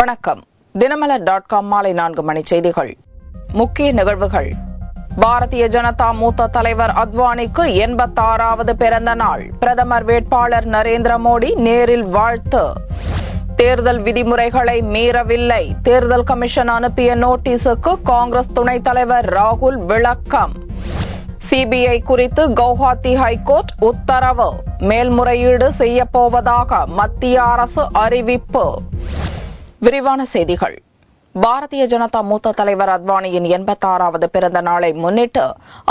வணக்கம். தினமலர்.com மாலை 4 மணி செய்திகள். முக்கிய நிகழ்வுகள். பாரதிய ஜனதா மூத்த தலைவர் அத்வானிக்கு 86வது பிறந்த நாள். பிரதமர் வேட்பாளர் நரேந்திர மோடி நேரில் வாழ்த்து. தேர்தல் விதிமுறைகளை மீறவில்லை. தேர்தல் கமிஷன் அனுப்பிய நோட்டீஸுக்கு காங்கிரஸ் துணைத் தலைவர் ராகுல் விளக்கம். சிபிஐ குறித்து கவுஹாத்தி ஹைகோர்ட் உத்தரவு. மேல்முறையீடு செய்யப்போவதாக மத்திய அரசு அறிவிப்பு. விரிவான செய்திகள். பாரதிய ஜனதா மூத்த தலைவர் அத்வானியின் 86வது பிறந்த நாளை முன்னிட்டு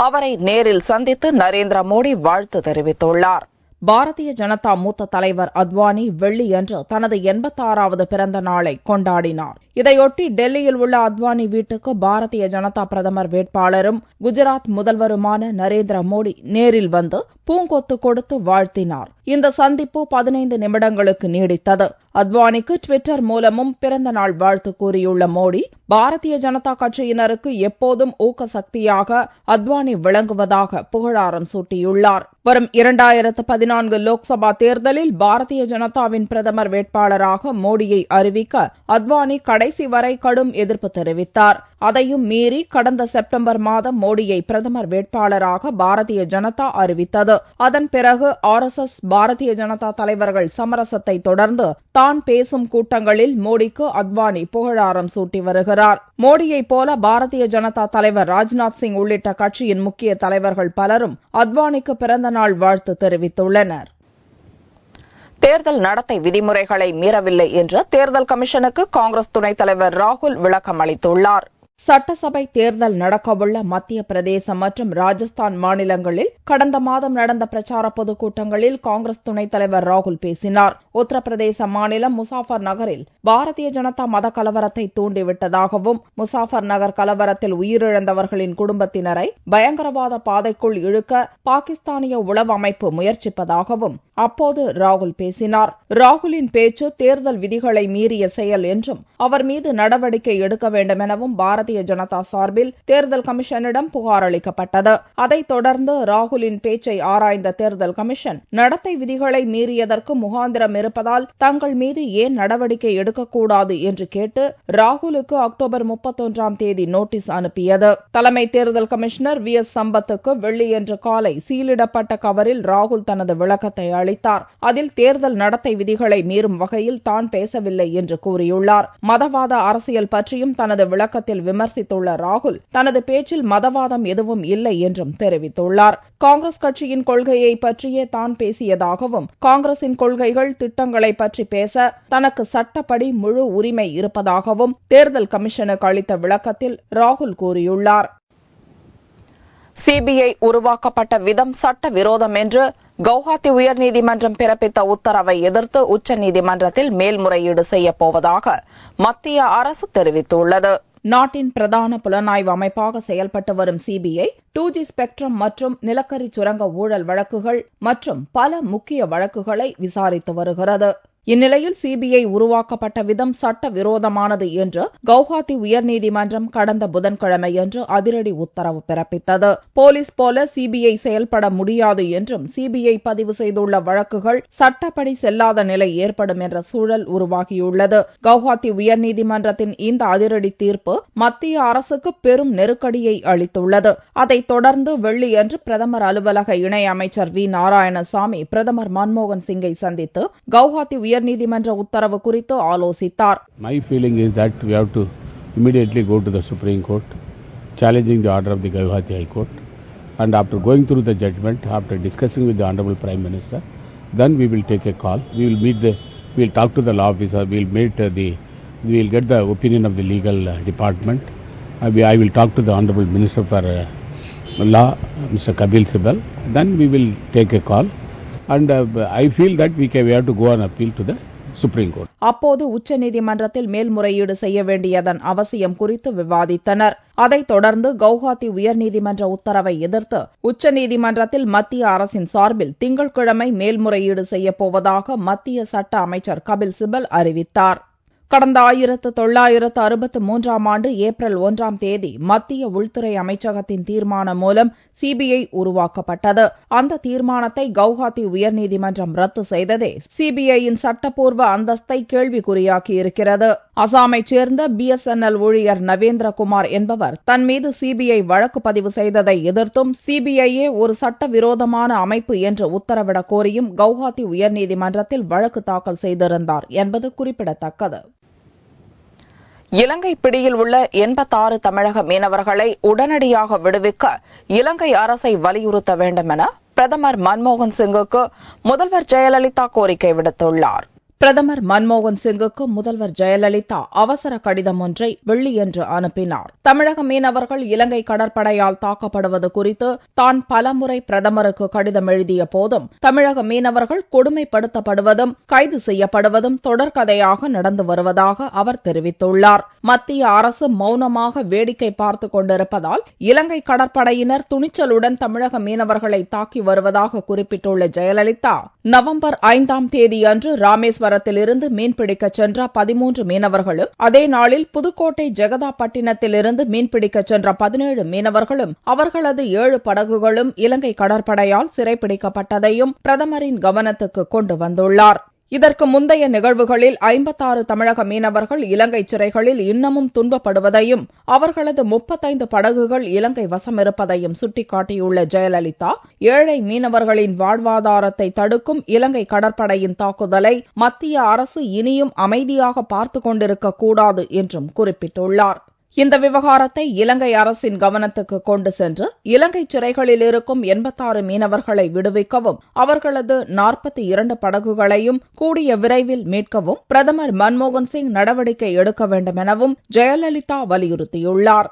அவரை நேரில் சந்தித்து நரேந்திர மோடி வாழ்த்து தெரிவித்துள்ளார். பாரதிய ஜனதா மூத்த தலைவர் அத்வானி வெள்ளியன்று தனது 86வது பிறந்த நாளை கொண்டாடினார். இதையொட்டி டெல்லியில் உள்ள அத்வானி வீட்டுக்கு பாரதிய ஜனதா பிரதமர் வேட்பாளரும் குஜராத் முதல்வருமான நரேந்திர மோடி நேரில் வந்து பூங்கொத்து கொடுத்து வாழ்த்தினார். இந்த சந்திப்பு 15 நிமிடங்களுக்கு நீடித்தது. அத்வானிக்கு ட்விட்டர் மூலமும் பிறந்த நாள் வாழ்த்து கூறியுள்ள மோடி, பாரதிய ஜனதா கட்சியினருக்கு எப்போதும் ஊக்க சக்தியாக அத்வானி விளங்குவதாக புகழாரம் சூட்டியுள்ளார். வரும் 2014 லோக்சபா தேர்தலில் பாரதிய ஜனதாவின் பிரதமர் வேட்பாளராக மோடியை அறிவிக்க அத்வானி கடைசி வரை கடும் எதிர்ப்பு தெரிவித்தார். அதையும் மீறி கடந்த செப்டம்பர் மாதம் மோடியை பிரதமர் வேட்பாளராக பாரதிய ஜனதா அறிவித்தது. அதன் பிறகு RSS பாரதிய ஜனதா தலைவர்கள் சமரசத்தை தொடர்ந்து தான் பேசும் கூட்டங்களில் மோடிக்கு அத்வானி புகழாரம் சூட்டி வருகிறார். மோடியைப் போல பாரதிய ஜனதா தலைவர் ராஜ்நாத் சிங் உள்ளிட்ட கட்சியின் முக்கிய தலைவர்கள் பலரும் அத்வானிக்கு பிறந்த நாள் வாழ்த்து தெரிவித்துள்ளனர். தேர்தல் நடத்தை விதிமுறைகளை மீறவில்லை என்று தேர்தல் கமிஷனுக்கு காங்கிரஸ் துணைத் தலைவர் ராகுல் விளக்கம் அளித்துள்ளார். சட்டசபை தேர்தல் நடக்கவுள்ள மத்திய பிரதேசம் மற்றும் ராஜஸ்தான் மாநிலங்களில் கடந்த மாதம் நடந்த பிரச்சார பொதுக்கூட்டங்களில் காங்கிரஸ் துணைத் தலைவர் ராகுல் பேசினார். உத்தரப்பிரதேச மாநிலம் முசாஃபர் நகரில் பாரதிய ஜனதா மத கலவரத்தை தூண்டிவிட்டதாகவும் முசாஃபர் நகர் கலவரத்தில் உயிரிழந்தவர்களின் குடும்பத்தினரை பயங்கரவாத பாதைக்குள் இழுக்க பாகிஸ்தானிய உளவு அமைப்பு முயற்சிப்பதாகவும் அப்போது ராகுல் பேசினார். ராகுலின் பேச்சு தேர்தல் விதிகளை மீறிய செயல் என்றும் அவர் மீது நடவடிக்கை எடுக்க வேண்டும் எனவும் பாரதிய ஜனதா சார்பில் தேர்தல் கமிஷனிடம் புகார் அளிக்கப்பட்டது. அதைத் தொடர்ந்து ராகுலின் பேச்சை ஆராய்ந்த தேர்தல் கமிஷன் நடத்தை விதிகளை மீறியதற்கு முகாந்திரம் இருப்பதால் தங்கள் மீது ஏன் நடவடிக்கை எடுக்கக்கூடாது என்று கேட்டு ராகுலுக்கு அக்டோபர் 31ஆம் தேதி நோட்டீஸ் அனுப்பியது. தலைமை தேர்தல் கமிஷனர் VS சம்பத்துக்கு வெள்ளியன்று காலை சீலிடப்பட்ட கவரில் ராகுல் தனது விளக்கத்தை அளித்தார். அதில் தேர்தல் நடத்தை விதிகளை மீறும் வகையில் தான் பேசவில்லை என்று கூறியுள்ளார். மதவாத அரசியல் பற்றியும் தனது விளக்கத்தில் விமர்சித்துள்ள ராகுல் தனது பேச்சில் மதவாதம் எதுவும் இல்லை என்றும் தெரிவித்துள்ளார். காங்கிரஸ் கட்சியின் கொள்கையை பற்றியே தான் பேசியதாகவும் காங்கிரசின் கொள்கைகள் திட்டங்களை பற்றி பேச தனக்கு சட்டப்படி முழு உரிமை இருப்பதாகவும் தேர்தல் கமிஷனுக்கு அளித்த விளக்கத்தில் ராகுல் கூறியுள்ளார். சிபிஐ உருவாக்கப்பட்ட விதம் சட்ட விரோதம் என்று கவுஹாத்தி உயர்நீதிமன்றம் பிறப்பித்த உத்தரவை எதிர்த்து உச்சநீதிமன்றத்தில் மேல்முறையீடு செய்யப்போவதாக மத்திய அரசு தெரிவித்துள்ளது. நாட்டின் பிரதான புலனாய்வு அமைப்பாக செயல்பட்டு வரும் சிபிஐ 2G ஸ்பெக்ட்ரம் மற்றும் நிலக்கரி சுரங்க ஊழல் வழக்குகள் மற்றும் பல முக்கிய வழக்குகளை விசாரித்து வருகிறது. இந்நிலையில் சிபிஐ உருவாக்கப்பட்ட விதம் சட்ட விரோதமானது என்று கவுஹாத்தி உயர்நீதிமன்றம் கடந்த புதன்கிழமையன்று அதிரடி உத்தரவு பிறப்பித்தது. போலீஸ் போல சிபிஐ செயல்பட முடியாது என்றும் சிபிஐ பதிவு செய்துள்ள வழக்குகள் சட்டப்படி செல்லாத நிலை ஏற்படும் என்ற சூழல் உருவாகியுள்ளது. கவுஹாத்தி உயர்நீதிமன்றத்தின் இந்த அதிரடி தீர்ப்பு மத்திய அரசுக்கு பெரும் நெருக்கடியை அளித்துள்ளது. அதைத் தொடர்ந்து வெள்ளியன்று பிரதமர் அலுவலக இணை அமைச்சர் V. நாராயணசாமி பிரதமர் மன்மோகன் சிங்கை சந்தித்து கவுஹாத்தி உயர்நீதிமன்ற உத்தரவு குறித்து ஆலோசித்தார். My feeling is that we have to immediately go to the Supreme Court, challenging the order of the Guwahati High Court, and after going through the judgment, after discussing with the Honorable Prime Minister, then we will take a call. We will talk to the law officer. We will get the opinion of the legal department. I will talk to the Honorable Minister for Law, Mr. Kapil Sibal. Then we will take a call. And I feel that we have to go and appeal to the Supreme Court. அப்போது உச்சநீதிமன்றத்தில் மேல்முறையீடு செய்ய வேண்டியதன் அவசியம் குறித்து விவாதித்தனர். அதைத் தொடர்ந்து கவுஹாத்தி உயர்நீதிமன்ற உத்தரவை எதிர்த்து உச்சநீதிமன்றத்தில் மத்திய அரசின் சார்பில் திங்கட்கிழமை மேல்முறையீடு செய்யப்போவதாக மத்திய சட்ட அமைச்சர் கபில் சிபல் அறிவித்தார். கடந்த 1963ஆம் ஆண்டு ஏப்ரல் 1ஆம் தேதி மத்திய உள்துறை அமைச்சகத்தின் தீர்மானம் மூலம் சிபிஐ உருவாக்கப்பட்டது. அந்த தீர்மானத்தை கவுஹாத்தி உயர்நீதிமன்றம் ரத்து செய்ததே சிபிஐயின் சட்டப்பூர்வ அந்தஸ்தை கேள்விக்குறியாக்கியிருக்கிறது. அசாமைச் சேர்ந்த BSNL ஊழியர் நவேந்திரகுமார் என்பவர் தன் மீது சிபிஐ வழக்கு பதிவு செய்ததை எதிர்த்தும் சிபிஐயே ஒரு சட்டவிரோதமான அமைப்பு என்று உத்தரவிடக் கோரியும் கவுஹாத்தி உயர்நீதிமன்றத்தில் வழக்கு தாக்கல் செய்திருந்தார் என்பது குறிப்பிடத்தக்கது. இலங்கை பிடியில் உள்ள 86 தமிழக மீனவர்களை உடனடியாக விடுவிக்க இலங்கை அரசை வலியுறுத்த வேண்டும் என பிரதமர் மன்மோகன் சிங்குக்கு முதல்வர் ஜெயலலிதா கோரிக்கை விடுத்துள்ளார். பிரதமர் மன்மோகன் சிங்குக்கு முதல்வர் ஜெயலலிதா அவசர கடிதம் ஒன்றை வெள்ளியன்று அனுப்பினார். தமிழக மீனவர்கள் இலங்கை கடற்படையால் தாக்கப்படுவது குறித்து தான் பலமுறை பிரதமருக்கு கடிதம் எழுதிய போதும் தமிழக மீனவர்கள் கொடுமைப்படுத்தப்படுவதும் கைது செய்யப்படுவதும் தொடர்கதையாக நடந்து வருவதாக அவர் தெரிவித்துள்ளார். மத்திய அரசு மௌனமாக வேடிக்கை பார்த்துக் கொண்டிருப்பதால் இலங்கை கடற்படையினர் துணிச்சலுடன் தமிழக மீனவர்களை தாக்கி வருவதாக குறிப்பிட்டுள்ள ஜெயலலிதா, நவம்பர் 5ஆம் தேதியன்று ராமேஸ்வரத்திலிருந்து மீன்பிடிக்கச் சென்ற 13 மீனவர்களும், அதே நாளில் புதுக்கோட்டை ஜெகதாப்பட்டினத்திலிருந்து மீன்பிடிக்கச் சென்ற 17 மீனவர்களும் அவர்களது 7 படகுகளும் இலங்கை கடற்படையால் சிறைப்பிடிக்கப்பட்டதையும் பிரதமரின் கவனத்துக்கு கொண்டு வந்துள்ளார். இதற்கு முந்தைய நிகழ்வுகளில் 56 தமிழக மீனவர்கள் இலங்கை சிறைகளில் இன்னமும் துன்பப்படுவதையும் அவர்களது 35 படகுகள் இலங்கை வசமிருப்பதையும் சுட்டிக்காட்டியுள்ள ஜெயலலிதா, ஏழை மீனவர்களின் வாழ்வாதாரத்தை தடுக்கும் இலங்கை கடற்படையின் தாக்குதலை மத்திய அரசு இனியும் அமைதியாக பார்த்துக் கொண்டிருக்கக் கூடாது என்றும் குறிப்பிட்டுள்ளார். இந்த விவகாரத்தை இலங்கை அரசின் கவனத்துக்கு கொண்டு சென்று இலங்கை சிறைகளில் இருக்கும் 86 மீனவர்களை விடுவிக்கவும் அவர்களது 42 படகுகளையும் கூடிய விரைவில் மீட்கவும் பிரதமர் மன்மோகன் சிங் நடவடிக்கை எடுக்க வேண்டும் எனவும் ஜெயலலிதா வலியுறுத்தியுள்ளார்.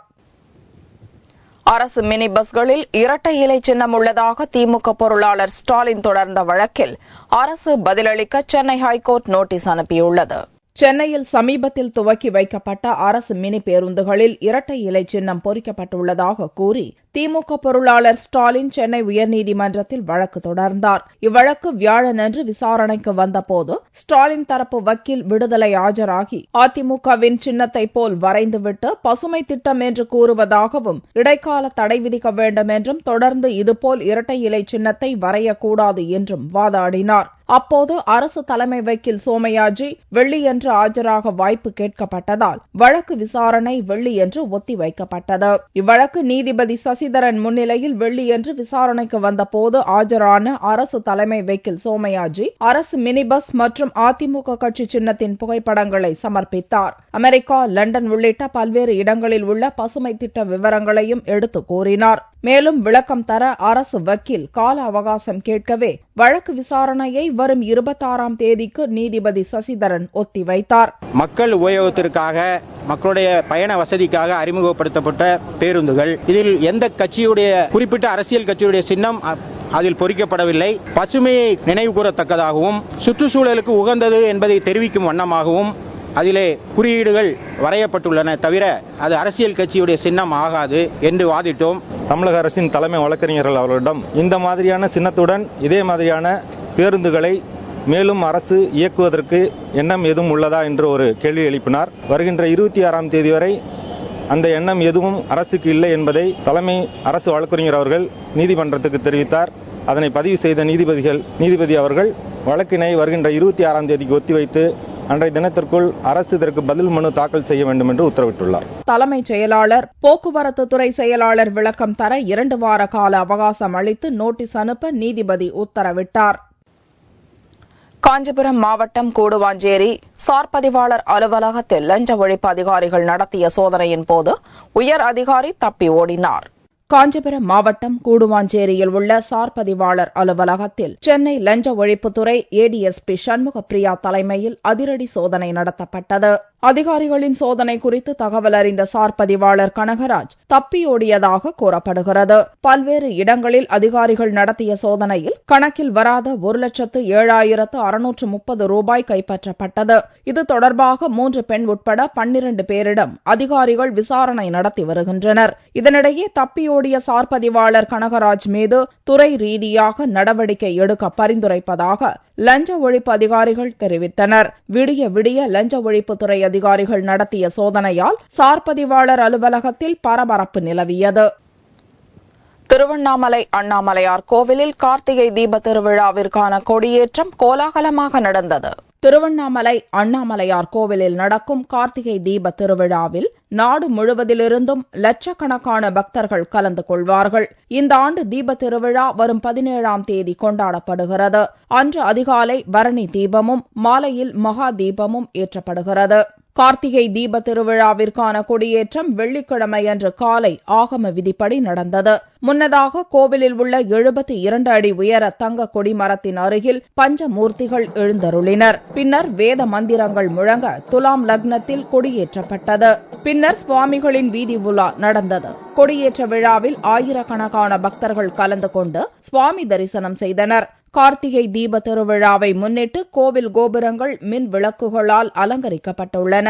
அரசு மினி பஸ்களில் இரட்டை இலை சின்னம் உள்ளதாக திமுக பொருளாளர் ஸ்டாலின் தொடர்ந்த வழக்கில் அரசு பதிலளிக்க சென்னை ஹைகோர்ட் நோட்டீஸ் அனுப்பியுள்ளது. சென்னையில் சமீபத்தில் துவக்கி வைக்கப்பட்ட அரசு மினி பேருந்துகளில் இரட்டை இலை சின்னம் பொறிக்கப்பட்டுள்ளதாக கூறி திமுக பொருளாளர் ஸ்டாலின் சென்னை உயர்நீதிமன்றத்தில் வழக்கு தொடர்ந்தார். இவ்வழக்கு வியாழனன்று விசாரணைக்கு வந்தபோது ஸ்டாலின் தரப்பு வக்கீல் விடுதலை ஆஜராகி அதிமுகவின் சின்னத்தை போல் வரைந்துவிட்டு பசுமை திட்டம் என்று கூறுவதாகவும் இடைக்கால தடை விதிக்க வேண்டும் என்றும் தொடர்ந்து இதுபோல் இரட்டை இலை சின்னத்தை வரையக்கூடாது என்றும் வாதாடினார். அப்போது அரசு தலைமை வக்கீல் சோமயாஜி வெள்ளியன்று ஆஜராக வாய்ப்பு கேட்கப்பட்டதால் வழக்கு விசாரணை வெள்ளியன்று ஒத்திவைக்கப்பட்டது. இவ்வழக்கு நீதிபதி சசிதரன் முன்னிலையில் வெள்ளியன்று விசாரணைக்கு வந்தபோது ஆஜரான அரசு தலைமை வக்கீல் சோமயாஜி அரசு மினி பஸ் மற்றும் அதிமுக கட்சி சின்னத்தின் புகைப்படங்களை சமர்ப்பித்தார். அமெரிக்கா, லண்டன் உள்ளிட்ட பல்வேறு இடங்களில் உள்ள பசுமை திட்ட விவரங்களையும் எடுத்து கூறினார். மேலும் விளக்கம் தர அரசு வக்கீல் கால அவகாசம் கேட்கவே வழக்கு விசாரணையை வரும் 26ஆம் தேதிக்கு நீதிபதி சசிதரன் ஒத்திவைத்தார். மக்கள் உபயோகத்திற்காக, மக்களுடைய பயண வசதிக்காக அறிமுகப்படுத்தப்பட்ட பேருந்துகள், இதில் எந்த கட்சியுடைய குறிப்பிட்ட அரசியல் கட்சியுடைய சின்னம் அதில் பொறிக்கப்படவில்லை. பசுமையை நினைவு கூறத்தக்கதாகவும் சுற்றுச்சூழலுக்கு உகந்தது என்பதை தெரிவிக்கும் வண்ணமாகவும் அதிலே குறியீடுகள் வரையப்பட்டுள்ளன. தவிர அது அரசியல் கட்சியுடைய சின்னம் ஆகாது என்று வாதிட்டோம். தமிழக அரசின் தலைமை வழக்கறிஞர்கள் அவர்களிடம் இந்த மாதிரியான சின்னத்துடன் இதே மாதிரியான பேருந்துகளை மேலும் அரசு இயக்குவதற்கு எண்ணம் எதுவும் உள்ளதா என்று ஒரு கேள்வி எழுப்பினார். வருகின்ற 26ஆம் தேதி வரை அந்த எண்ணம் எதுவும் அரசுக்கு இல்லை என்பதை தலைமை அரசு வழக்கறிஞர் அவர்கள் நீதிமன்றத்துக்கு தெரிவித்தார். அதனை பதிவு செய்த நீதிபதி அவர்கள் வழக்கினை வருகின்ற 26ஆம் தேதிக்கு ஒத்திவைத்து அன்றைய தினத்திற்குள் அரசு இதற்கு பதில் மனு தாக்கல் செய்ய வேண்டும் என்று உத்தரவிட்டுள்ளார். தலைமைச் செயலாளர், போக்குவரத்து துறை செயலாளர் விளக்கம் தர 2 வார கால அவகாசம் அளித்து நோட்டீஸ் அனுப்ப நீதிபதி உத்தரவிட்டார். காஞ்சிபுரம் மாவட்டம் கூடுவாஞ்சேரி சார் பதிவாளர் அலுவலகத்தில் லஞ்ச ஒழிப்பு அதிகாரிகள் நடத்திய சோதனையின் போது உயர் அதிகாரி தப்பி ஓடினார். காஞ்சிபுரம் மாவட்டம் கூடுவாஞ்சேரியில் உள்ள சார் பதிவாளர் அலுவலகத்தில் சென்னை லஞ்ச ஒழிப்புத்துறை ADSP சண்முக பிரியா தலைமையில் அதிரடி சோதனை நடத்தப்பட்டது. அதிகாரிகளின் சோதனை குறித்து தகவல் அறிந்த சார் பதிவாளர் கனகராஜ் தப்பியோடியதாக கூறப்படுகிறது. பல்வேறு இடங்களில் அதிகாரிகள் நடத்திய சோதனையில் கணக்கில் வராத 1,07,630 ரூபாய் கைப்பற்றப்பட்டது. இது தொடர்பாக 3 பெண் உட்பட 12 பேரிடம் அதிகாரிகள் விசாரணை நடத்தி வருகின்றனர். இதனிடையே தப்பியோடிய சார் பதிவாளர் கனகராஜ் மீது துறை ரீதியாக நடவடிக்கை எடுக்க பரிந்துரைப்பதாக லஞ்ச ஒழிப்பு அதிகாரிகள் தெரிவித்தனர். விடிய விடிய லஞ்ச ஒழிப்புத்துறை அதிகாரிகள் நடத்திய சோதனையால் சார் பதிவாளர் அலுவலகத்தில் பரபரப்பு நிலவியது. திருவண்ணாமலை அண்ணாமலையார் கோவிலில் கார்த்திகை தீப திருவிழாவிற்கான கொடியேற்றம் கோலாகலமாக நடந்தது. திருவண்ணாமலை அண்ணாமலையார் கோவிலில் நடக்கும் கார்த்திகை தீப திருவிழாவில் நாடு முழுவதிலிருந்தும் லட்சக்கணக்கான பக்தர்கள் கலந்து கொள்வார்கள். இந்த ஆண்டு தீப திருவிழா வரும் 17ஆம் தேதி கொண்டாடப்படுகிறது. அன்று அதிகாலை பரணி தீபமும் மாலையில் மகா தீபமும் ஏற்றப்படுகிறது. கார்த்திகை தீப திருவிழாவிற்கான கொடியேற்றம் வெள்ளிக்கிழமையன்று காலை ஆகம விதிப்படி நடந்தது. முன்னதாக கோவிலில் உள்ள 72 அடி உயர தங்க கொடிமரத்தின் அருகில் பஞ்சமூர்த்திகள் எழுந்தருளினர். பின்னர் வேத மந்திரங்கள் முழங்க துலாம் லக்னத்தில் கொடியேற்றப்பட்டது. பின்னர் சுவாமிகளின் வீதி உலா நடந்தது. கொடியேற்ற விழாவில் ஆயிரக்கணக்கான பக்தர்கள் கலந்து கொண்டு சுவாமி தரிசனம் செய்தனர். கார்த்திகை தீப திருவிழாவை முன்னிட்டு கோவில் கோபுரங்கள் மின் விளக்குகளால் அலங்கரிக்கப்பட்டுள்ளன.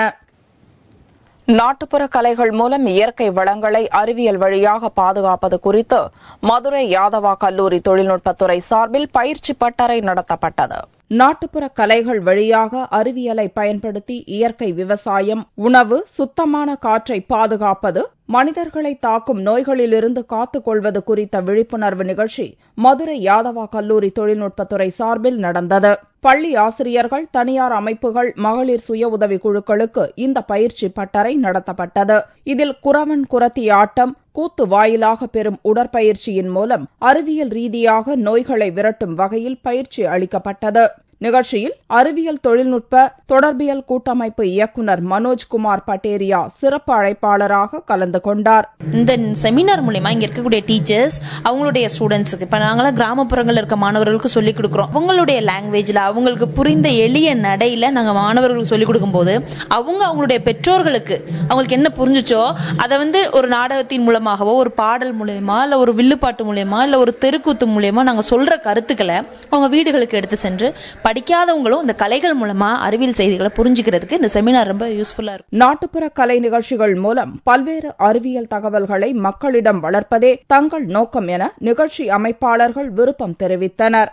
நாட்டுப்புற கலைகள் மூலம் இயற்கை வளங்களை அறிவியல் வழியாக பாதுகாப்பது குறித்து மதுரை யாதவா கல்லூரி தொழில்நுட்பத்துறை சார்பில் பயிற்சி பட்டறை நடத்தப்பட்டது. நாட்டுப்புற கலைகள் வழியாக அறிவியலை பயன்படுத்தி இயற்கை விவசாயம், உணவு, சுத்தமான காற்றை பாதுகாப்பது, மனிதர்களை தாக்கும் நோய்களிலிருந்து காத்துக் கொள்வது குறித்த விழிப்புணர்வு நிகழ்ச்சி மதுரை யாதவா கல்லூரி தொழில்நுட்பத்துறை சார்பில் நடந்தது. பள்ளி ஆசிரியர்கள், தனியார் அமைப்புகள், மகளிர் சுய உதவி குழுக்களுக்கு இந்த பயிற்சி பட்டறை நடத்தப்பட்டது. இதில் குறவன் குறத்தி ஆட்டம், கூத்து வாயிலாக பெறும் உடற்பயிற்சியின் மூலம் அறிவியல் ரீதியாக நோய்களை விரட்டும் வகையில் பயிற்சி அளிக்கப்பட்டது. நிகழ்ச்சியில் அறிவியல் தொழில்நுட்ப தொடர்பியல் கூட்டமைப்பு இயக்குநர் மனோஜ்குமார் பட்டேரியா சிறப்பு அழைப்பாளராக கலந்து கொண்டார். இந்த செமினார் மூலமா இங்க இருக்கக்கூடிய டீச்சர்ஸ் அவங்களுடைய ஸ்டூடெண்ட்ஸுக்கு, இப்ப நாங்களாம் கிராமப்புறங்கள்ல இருக்க மாணவர்களுக்கு சொல்லிக் கொடுக்கிறோம். அவங்களுடைய லாங்குவேஜ்ல அவங்களுக்கு புரிந்த எளிய நடையில நாங்க மாணவர்களுக்கு சொல்லிக் கொடுக்கும் போது அவங்களுடைய பெற்றோர்களுக்கு அவங்களுக்கு என்ன புரிஞ்சுச்சோ அதை ஒரு நாடகத்தின் மூலமாகவோ, ஒரு பாடல் மூலமா, இல்ல ஒரு வில்லுப்பாட்டு மூலமா, இல்ல ஒரு தெருக்கூத்து மூலமா நாங்க சொல்ற கருத்துக்களை அவங்க வீடுகளுக்கு எடுத்து சென்று படிக்காதவங்களும் இந்த கலைகள் மூலமா அறிவியல் செய்திகளை புரிஞ்சுக்கிறதுக்கு இந்த செமினார் ரொம்ப யூஸ்ஃபுல்லா இருக்கும். நாட்டுப்புற கலை நிகழ்ச்சிகள் மூலம் பல்வேறு அறிவியல் தகவல்களை மக்களிடம் வளர்ப்பதே தங்கள் நோக்கம் என நிகழ்ச்சி அமைப்பாளர்கள் விருப்பம் தெரிவித்தனர்.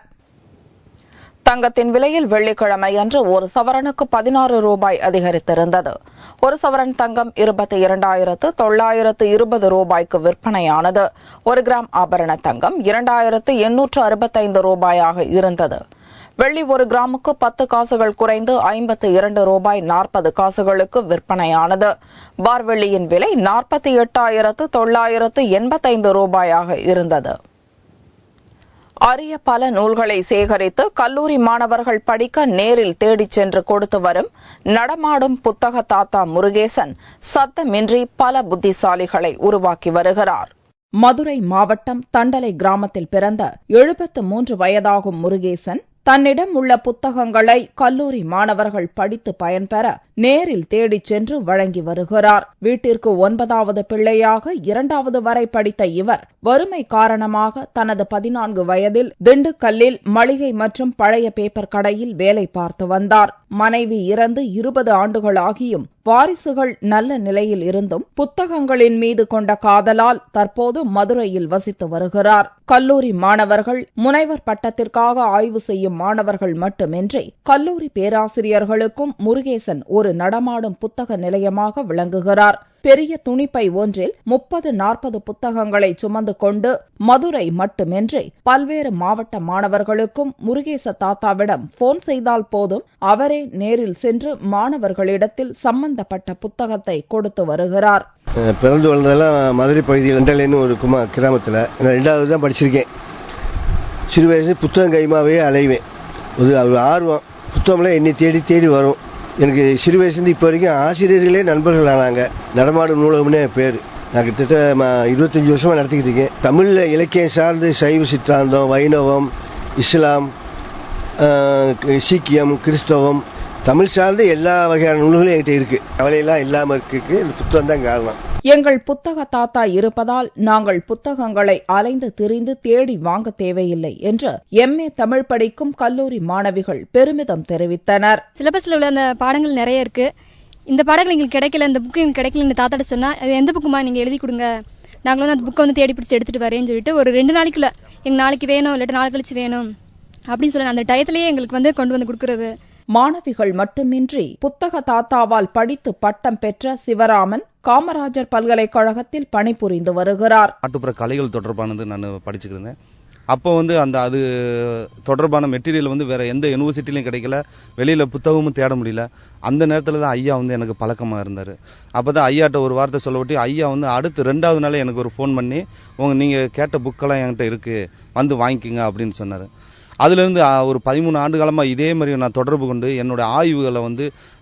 தங்கத்தின் விலையில் வெள்ளிக்கிழமை அன்று ஒரு சவரனுக்கு 16 ரூபாய் அதிகரித்திருந்தது. ஒரு சவரன் தங்கம் 22,920 ரூபாய்க்கு விற்பனையானது. 1 கிராம் ஆபரண தங்கம் 2,865 ரூபாயாக இருந்தது. வெள்ளி 1 கிராமுக்கு 10 காசுகள் குறைந்து 52 ரூபாய் 40 காசுகளுக்கு விற்பனையானது. பார் வெள்ளியின் விலை 48,985 ரூபாயாக இருந்தது. அரிய பல நூல்களை சேகரித்து கல்லூரி மாணவர்கள் படிக்க நேரில் தேடிச் சென்று கொடுத்து வரும் நடமாடும் புத்தக தாத்தா முருகேசன் சத்தமின்றி பல புத்திசாலிகளை உருவாக்கி வருகிறார். மதுரை மாவட்டம் தண்டலை கிராமத்தில் பிறந்த 73 வயதாகும் முருகேசன் தன்னிடம் உள்ள புத்தகங்களை கல்லூரி மாணவர்கள் படித்து பயன்பெற நேரில் தேடிச் சென்று வழங்கி வருகிறார். வீட்டிற்கு 9வது பிள்ளையாக 2வது வரை படித்த இவர் வறுமை காரணமாக தனது 14 வயதில் திண்டுக்கல்லில் மளிகை மற்றும் பழைய பேப்பர் கடையில் வேலை பார்த்து வந்தார். மனைவி இறந்து 20 ஆண்டுகள் ஆகியும் வாரிசுகள் நல்ல நிலையில் இருந்தும் புத்தகங்களின் மீது கொண்ட காதலால் தற்போது மதுரையில் வசித்து வருகிறார். கல்லூரி மாணவர்கள், முனைவர் பட்டத்திற்காக ஆய்வு செய்யும் மாணவர்கள் மட்டுமின்றி கல்லூரி பேராசிரியர்களுக்கும் முருகேசன் ஒரு நடமாடும் புத்தக நிலையமாக விளங்குகிறார். பெரிய துணிப்பை ஒன்றில் 30-40 புத்தகங்களை சுமந்து கொண்டு மதுரை மட்டுமின்றி பல்வேறு மாவட்ட மாணவர்களுக்கும் முருகேச தாத்தாவிடம் போன் செய்தால் போதும் அவரே நேரில் சென்று மாணவர்களிடத்தில் சம்பந்தப்பட்ட புத்தகத்தை கொடுத்து வருகிறார். பிறந்து வளர்ந்ததெல்லாம் மதுரை பகுதியில் லண்டன்லேன்னு ஒரு கிராமத்தில். நான் 2வது தான் படிச்சிருக்கேன். சிறு வயசு புத்தகம் கைமாவே அலைவேன். ஒரு ஆர்வம், புத்தகம்லாம் என்னை தேடி தேடி வரும். எனக்கு சிறு வயசுலேருந்து இப்போ வரைக்கும் ஆசிரியர்களே நண்பர்கள் ஆனாங்க. நடமாடும் நூலகம்னே பேர். நான் கிட்டத்தட்ட 25 வருஷமாக நடத்திக்கிட்டு இருக்கேன். தமிழில் இலக்கியம் சார்ந்து சைவ சித்தாந்தம், வைணவம், இஸ்லாம், சீக்கியம், கிறிஸ்தவம், தமிழ் சார்ந்த எல்லா வகையான நூல்களும் என்கிட்ட இருக்கு. கவலையெல்லாம் இல்லாமல் இருக்கு இந்த புத்தகம் தான் காரணம். எங்கள் புத்தக தாத்தா இருப்பதால் நாங்கள் புத்தகங்களை அலைந்து திரிந்து தேடி வாங்க தேவையில்லை என்று MA தமிழ் படிக்கும் கல்லூரி மாணவிகள் பெருமிதம் தெரிவித்தனர். சிலபஸ்ல உள்ள அந்த பாடங்கள் நிறைய இருக்கு. இந்த பாடங்கள் எங்களுக்கு கிடைக்கல, இந்த புக்கு எங்களுக்கு கிடைக்கலன்னு தாத்தாட்ட சொன்னா, எந்த புக்குமா நீங்க எழுதி கொடுங்க, நாங்களும் அந்த புக்கை தேடி பிடிச்சி எடுத்துட்டு வரேன்னு சொல்லிட்டு ஒரு 2 நாளைக்குள்ள எங்களுக்கு நாளைக்கு வேணும், இல்லாட்டி நாள் கழிச்சு வேணும் அப்படின்னு சொல்லி அந்த டயத்திலேயே எங்களுக்கு கொண்டு வந்து கொடுக்கறது. மாணவிகள் மட்டுமின்றி புத்தக தாத்தாவால் படித்து பட்டம் பெற்ற சிவராமன் காமராஜர் பல்கலைக்கழகத்தில் பணிபுரிந்து வருகிறார். நாட்டுப்புற கலைகள் தொடர்பானது நான் படிச்சுக்கிருந்தேன். அப்போ அது தொடர்பான மெட்டீரியல் வேற எந்த யூனிவர்சிட்டிலையும் கிடைக்கல, வெளியில புத்தகமும் தேட முடியல. அந்த நேரத்தில் தான் ஐயா எனக்கு பழக்கமா இருந்தார். அப்பதான் ஐயாட்ட ஒரு வார்த்தை சொல்லப்பட்டு ஐயா அடுத்து 2வது நாளே எனக்கு ஒரு ஃபோன் பண்ணி நீங்க கேட்ட புக்கெல்லாம் என்கிட்ட இருக்கு, வந்து வாங்கிக்கோங்க அப்படின்னு சொன்னாரு. அதுல இருந்து ஒரு 13 ஆண்டு காலமா இதே மாதிரி நான் தொடர்பு கொண்டு என்னோட ஆய்வுகளை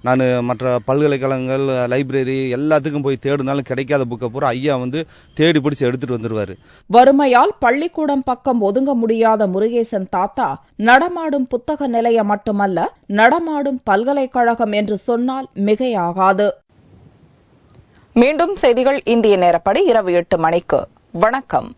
நான் மற்ற பல்கலைக்கழகங்கள், லைப்ரரி எல்லாத்துக்கும் போய் தேடினாலும் கிடைக்காத புக்கை பூரா ஐயா தேடி பிடிச்சு எடுத்துட்டு வந்துருவாரு. வறுமையால் பள்ளிக்கூடம் பக்கம் ஒதுங்க முடியாத முருகேசன் தாத்தா நடமாடும் புத்தக நிலையம் மட்டுமல்ல, நடமாடும் பல்கலைக்கழகம் என்று சொன்னால் மிகையாகாது. மீண்டும் செய்திகள் இந்திய நேரப்படி இரவு 8 மணிக்கு. வணக்கம்.